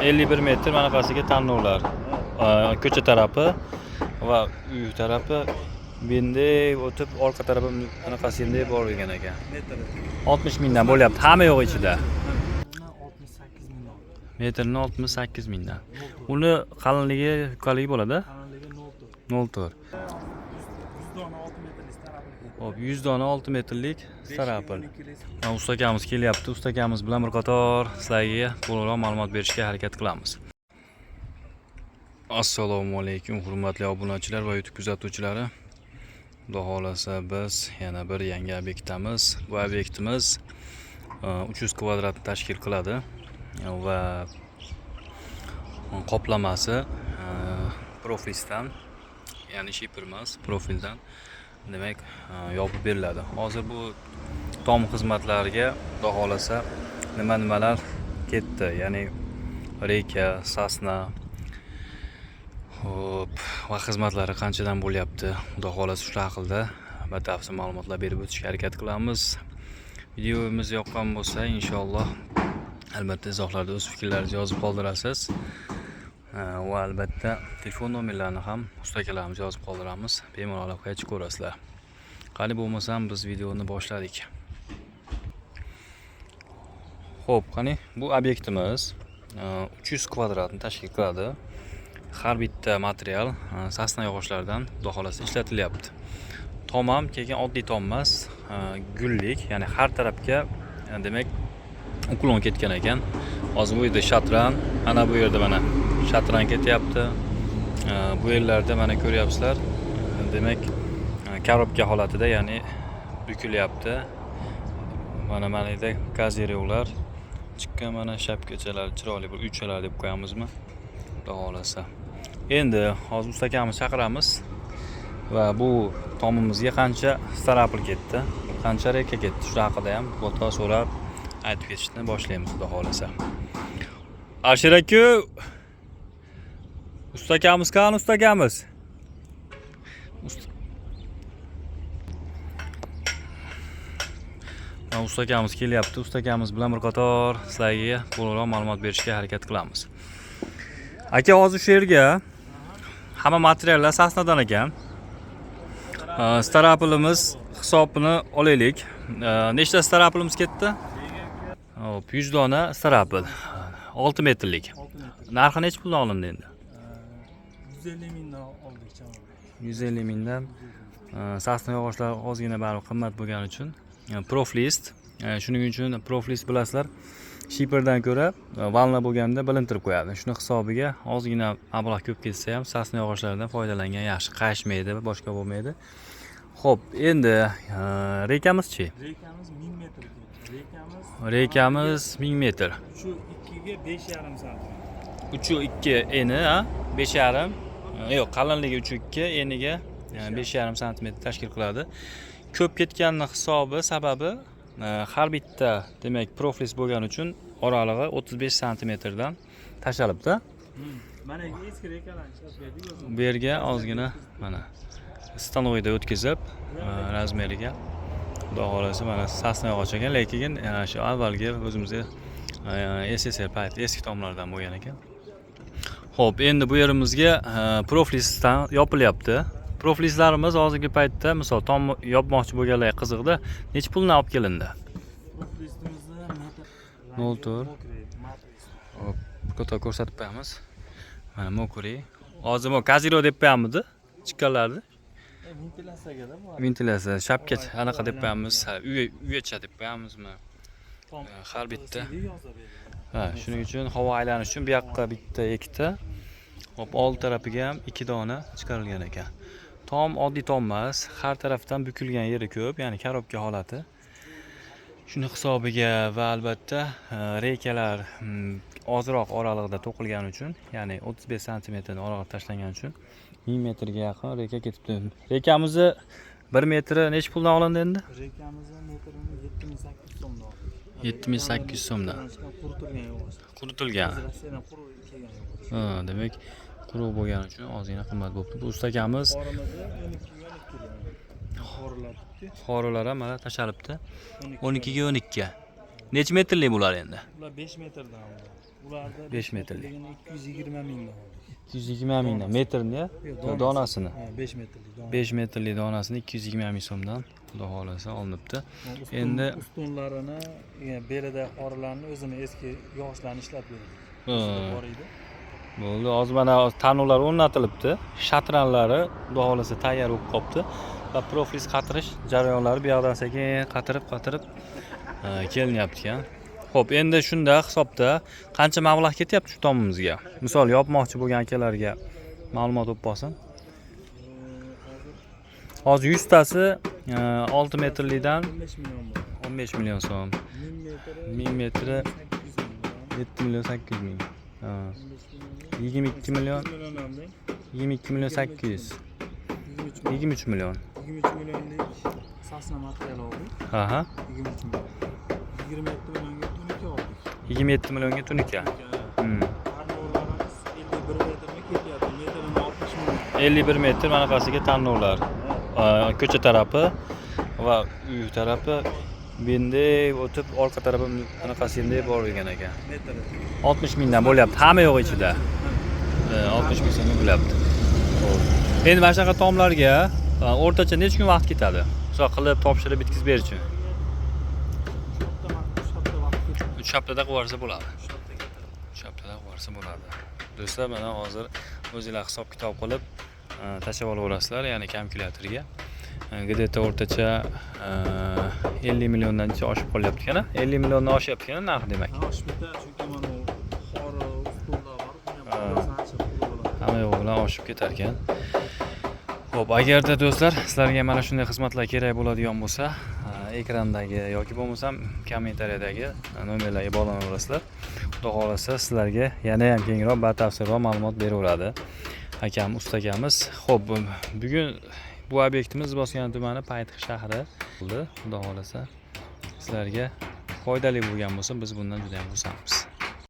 51 metr manaqasiga tanlovlar. Ko'cha tarafi va uy tarafi bunday o'tib orqa tarafi manaqasiga borilgan ekan. 60 mingdan bo'lyapti hamma yo'q ichida. 68 ming. Metrini 68 mingdan. Uni qalinligi yuqorligi bo'ladi. Qalinligi 0.4. 100 dona 6 100 dona 6 metrli starapl. metrlik starapl. Ustakamiz kelyapti. Ustakamiz bilan bir qator sizlarga to'liqroq ma'lumot berishga harakat qilamiz. Assalomu alaykum hurmatli obunachilar va YouTube kuzatuvchilari. Xudo xolasa biz yana bir yangi obyektdamiz. Bu obyektimiz 300 kvadrat tashkil qiladi va qoplamasi profildan, ya'ni shipper emas, profildan demak yopib beriladi. Hozir bu tom xizmatlariga xudo xolasa nimalar ketdi, ya'ni reka, sasna va xizmatlari qanchadan bo'lyapti, xudo xolasa shu haqida batafsil ma'lumotlar berib o'tishga harakat qilamiz. Videomiz yoqqan bo'lsa, inshaalloh albatta izohlarda o'z fikrlaringizni yozib qoldirasiz. Va albatta telefon nomerlarini ham ustakalarimiz yozib qoldiramiz. Bemalol aloqaga chiqib ko'rasizlar. Qani bo'lmasam biz videoni boshladik. Xo'p, qani bu obyektimiz 300 kvadratni tashkil qiladi. Har bitta material sasna yog'ochlaridan xudo xolasa ishlatilyapti. Tom ham keyin oddiy tom emas, gullik, ya'ni har tarafga demak uklon ketgan ekan. Hozir bu yerda shatran, ana bu yerda mana shatran ketyapti. Bu yerlarda mana ko'ryapsizlar. Demak, korobka holatida, ya'ni bukilyapti. Mana yerda gazirevlar chiqqan, mana shapkachalar, chiroyli bir uychalar deb qo'yamizmi? Xudo xolasa. Endi hozir ustakamizni chaqiramiz va bu tomimizga qancha starapl ketdi, qancha reka ketdi, shu haqida ham foto so'rab aytib ketishni boshlaymiz xudo xolasa. Ashir aka, ustakamiz qani ustakamiz? Ustakamiz kelyapti. Ustakamiz bilan bir qator sizlarga to'liqroq ma'lumot berishga harakat qilamiz. Aka, hozir shu yerga hamma materiallar sasnadan ekan. Staraplimiz hisobini olaylik. Nechta staraplimiz ketdi? Hop, 100 dona starapl. 6 metrlik. Narxi nech puldan olindi endi? 150 mingdan oldik chaqirildi. 150 mingdan. Sasna yog'ochlar ozgina baribir qimmat bo'lgani uchun proflist. Shuning uchun proflist bilasizlar, shipperdan ko'ra valna bo'lganda bilintirib qo'yadi. Shuni hisobiga ozgina mablag' ko'p ketsa ham sasna yog'ochlaridan foydalangan yaxshi, qayishmaydi va boshqa bo'lmaydi. Xo'p, endi rekamiz-chi? Rekamiz 1000 metr. Rekamiz 1000 metr. 3.2 ga 5.5 santim. 3.2 eni, 5.5. Yo'q, qalinligi 3.2, eniga 5.5 sm tashkil qiladi. Ko'p ketganning hisobi sababi har bitta demak profilist bo'lgani uchun oralig'i 35 sm dan tashalibdi. Mana eski rekalarni ishlab berdik o'zimiz. Bu yerga ozgina mana stanoyda o'tkazib razmeriga xudo xolasa mana sasna yog'och ekan, lekin shu avvalgi o'zimizga SSR payt eski tomlardan bo'lgan ekan. Xo'p, endi bu yerimizga profilistdan yopilyapti. Profilistlarimiz hozirgi paytda misol tom yopmoqchi bo'lganlar qiziqda, nech puldan olib kelindi? Profilistimizni metr 0.4. Hop, foto ko'rsatib qo'yamiz. Mana mokuri. Hozir bu kaziro deb qo'yamizdi, chiqqanlarni. Ventilyatsiyaga-da bu. Ventilyatsiya, shapka anaqa deb qo'yamiz, uycha deb qo'yamizmi? Har bitta. Shuning uchun havo aylanishi uchun bu yoqqa bitta, ikkita. Hop, old tarafiga ham 2 dona chiqarilgan ekan. Tom oddiy tom emas, har tarafdan bukilgan yeri ko'p, ya'ni korobka holati. Shuni hisobiga va albatta rekalar ozroq oralig'ida to'qilgani uchun, ya'ni 35 sm dan oralig'i tashlangani uchun 1000 metrga yaqin reka ketibdi. Rekamizni 1 metri nech puldan olindi endi? Rekamizni metrini 7800 so'mdan oldik. 7800 so'mdan. Quritilgan yog'och. Quritilgan. Rossiyadan qurib kelgan yog'och. Demak, quruq bo'lgani uchun ozgina qimmat bo'libdi. Bu ustakamiz xorilar ham mana tashalibdi. 12 ga 12. Nech metrli bular endi? Bular 5 metrdan oldi. Ularda 5 metrlik. 220 mingdan oldik. 220 mingdan metrni ya? Yo'q, Donasini. Ha, 5 metrlik dona. 5 metrlik donasini 220 ming so'mdan xudo xohlasa olinibdi. Endi ustunlarini, belida qorilarni o'zini eski yog'ochlarini ishlab berdik. Ha. Bor edi. bo'ldi. Hozir mana tanuvlar o'rnatilibdi. Shatranlari xudo xohlasa tayyor bo'lib qolibdi. Va profiliz qatirish jarayonlari bu yoqdan sekin qatirib kelinyapti ekan. Xo'p, endi shunda hisobda qancha mablag' ketyapti shu tomimizga? Misol yopmoqchi bo'lgan akalarga ma'lumot olib qolsin. Hozir 100 tasi 6 metrlikdan 15 million bor. 15 million so'm. 1000 metri 7 million 800 ming. Ha. 22 million 22 million 800. 23 million. 23 millionlik sasna material oldik. Aha. 23 million. 27 millionga tunika oldik. 27 millionga tunika. Tarnovlarimiz 51 metrga ketyapti. Metrini 60 million. 51 metr manaqasiga tanlovlar. Ko'cha tarafi va uy tarafi bunday o'tib orqa tarafi anaqasi bunday borgan ekan. Metri. 60 mingdan bo'lyapti. Hamma yo'q ichida. 60 ming so'm bo'lyapti. Endi mana shunaqa tomlarga o'rtacha necha kun vaqt ketadi? Misol qilib topshirib bitkazib berish uchun. 3 haftada qilib yuborsa bo'ladi. 3 haftada qilib yuborsa bo'ladi. Do'stlar, mana hozir o'zingizlar hisob kitob qilib tashlab olaverasizlar, ya'ni kalkulyatorga. Где-то o'rtacha 50 milliondancha oshib qolyapti ekan. 50 milliondan oshyapti ekan narx demak. Oshib ketadi, chunki mana u qori ustullar bor. Hamma yo'q bilan oshib ketar ekan. Xo'p, agarda do'stlar sizlarga mana shunday xizmatlar kerak bo'ladigan bo'lsa, ekrandagi yoki bo'lmasam kommentariyadagi nomerlarga bog'lanaverasizlar. Xudo xolasa sizlarga yana ham kengroq batafsilroq ma'lumot beraveradi akam, ustakamiz. Xo'p, bugun bu obyektimiz Bosgan tumani Paytix shahri bo'ldi. Xudo xolasa sizlarga foydali bo'lgan bo'lsa, biz bundan juda ham xursandmiz.